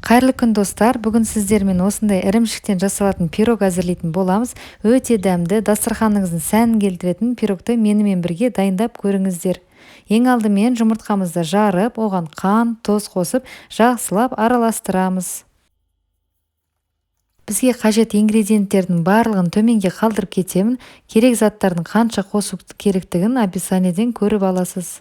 Қайырлы күн достар, бүгін сіздермен осындай ірімшіктен жасалатын пирог әзірлейтін боламыз. Өте дәмді, дастарханыңыздың сәнін келтіретін пирогты менімен бірге дайындап көріңіздер. Ең алдымен жұмыртқамызды жарып, оған қант, тұз қосып, жақсылап араластырамыз. Бізге қажет ингредиенттердің барлығын төменге қалдырып кетемін. Керек заттардың қанша қосу керектігін описаниеден көріп аласыз.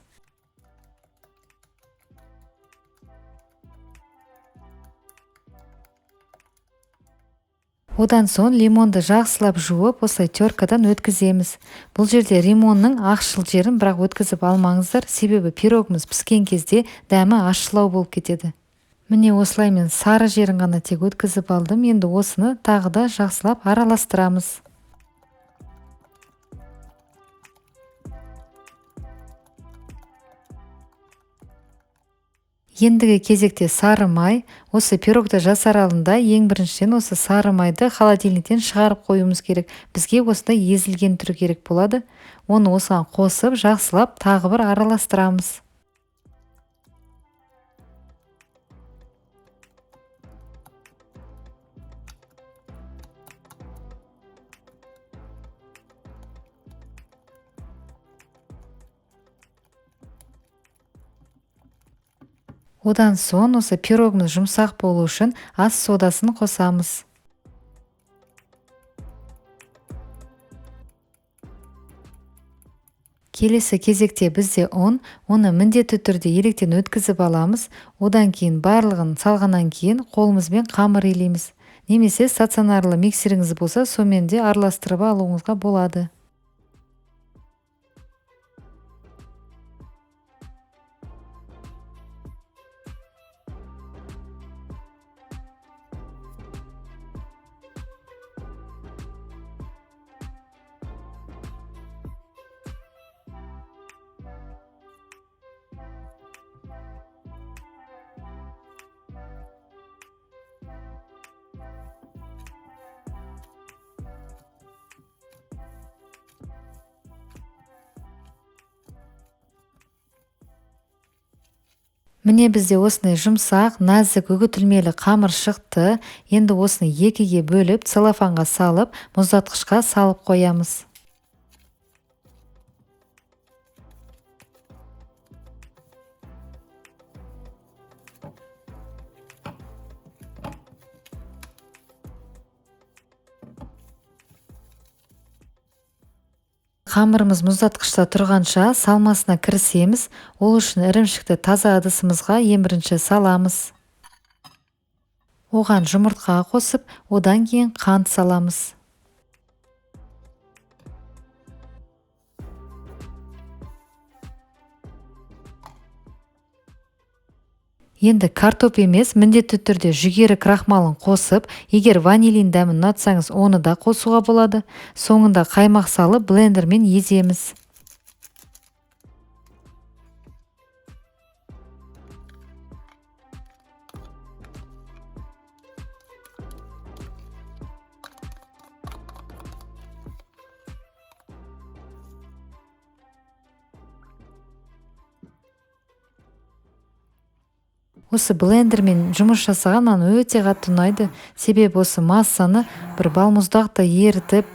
Одан соң лимонды жақсылап жуып, осылай теркадан өткіземіз. Бұл жерде лимонның ақшыл жерін бірақ өткізіп алмаңыздар, себебі пирогымыз піскен кезде дәмі ащылау болып кетеді. Міне осылай мен сары жерін ғана тек өткізіп алдым. Енді осыны тағы да жақсылап араластырамыз. Ендігі кезекте сары май. Осы пирогты жасар алдында ең біріншіден осы сары майды холодильниктен шығарып қоюымыз керек. Бізге осындай езілген түрі керек болады. Оны осыған қосып, жақсылап тағы бір араластырамыз. Одан соң осы пирогымыз жұмсақ болу үшін ас содасын қосамыз. Келесі кезекте бізде оны міндетті түрде електен өткізіп аламыз. Одан кейін барлығын салғаннан кейін қолымызбен қамыр илейміз. Немесе стационарлы миксеріңіз болса, сонымен де араластырып алуыңызға болады. Міне бізде осындай жұмсақ, нәзік үгітілмелі қамыр шықты. Енді осыны екіге бөліп, целлофанға салып, мұздатқышқа салып қоямыз. Қамырымыз мұздатқышта тұрғанша салмасына кірісеміз. Ол үшін ірімшікті таза ыдысымызға ең бірінші саламыз. Оған жұмыртқа қосып, одан кейін қант саламыз. Енді картоп емес, міндетті түрде жүгері крахмалын қосып, егер ванилин дәмін ұнатсаңыз, оны да қосуға болады. Соңында қаймақ салып, блендермен еземіз. Осы блендермен жұмыс жасаған маған өте қатты ұнайды. Себебі осы массаны бір балмұздақта ерітіп,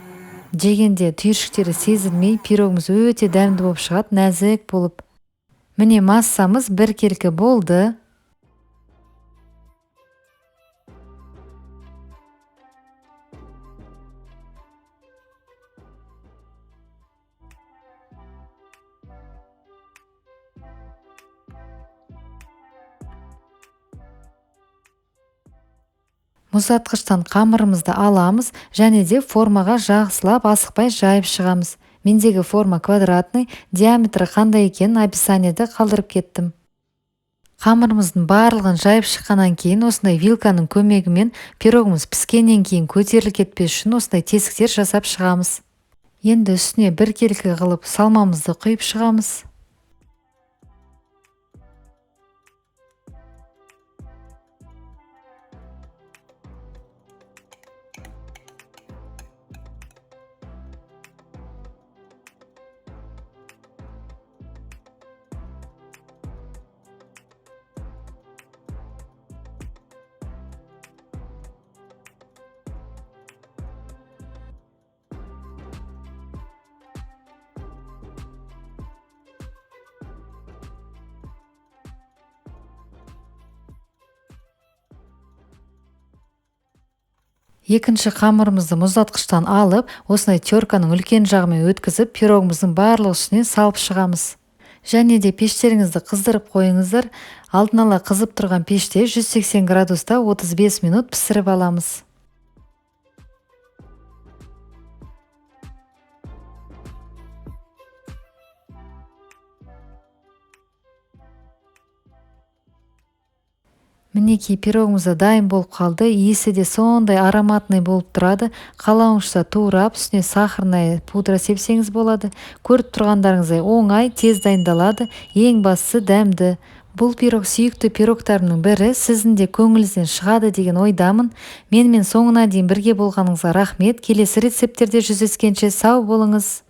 жегенде түйіршіктері сезілмей, пирогымыз өте дәмді болып шығады, нәзік болып. Міне массамыз бір келкі болды. Мұздатқыштан қамырымызды аламыз, және де формаға жақсылап асықпай жайып шығамыз. Мендегі форма квадратный, диаметрі қандай екенін описаниеде қалдырып кеттім. Қамырымыздың барлығын жайып шыққаннан кейін осындай вилканың көмегімен пирогымыз піскеннен кейін көтеріліп кетпес үшін осындай тесіктер жасап шығамыз. Енді үстіне бір келкі қылып салмамызды құйып шығамыз. Екінші қамырымызды мұздатқыштан алып, осындай терканың үлкен жағымен өткізіп, пирогымыздың барлық ішіне салып шығамыз. Және де пештеріңізді қыздырып қойыңыздар. Алдын ала қызып тұрған пеште 180 градуста 35 минут пісіріп аламыз. Мінекей пирогымыз да дайын болып қалды. Иісі де сондай ароматный болып тұрады. Қалауыңызша турап, үстіне сахарная пудра сепсеңіз болады. Көріп тұрғандарыңыздай оңай, тез дайындалады. Ең бастысы дәмді. Бұл пирог сүйікті пирогтарымның бірі. Сіздің де көңіліңізден шығады деген ойдамын. Менімен соңына дейін бірге болғаныңызға рахмет. Келесі рецепттерде жүздескенше сау болыңыз.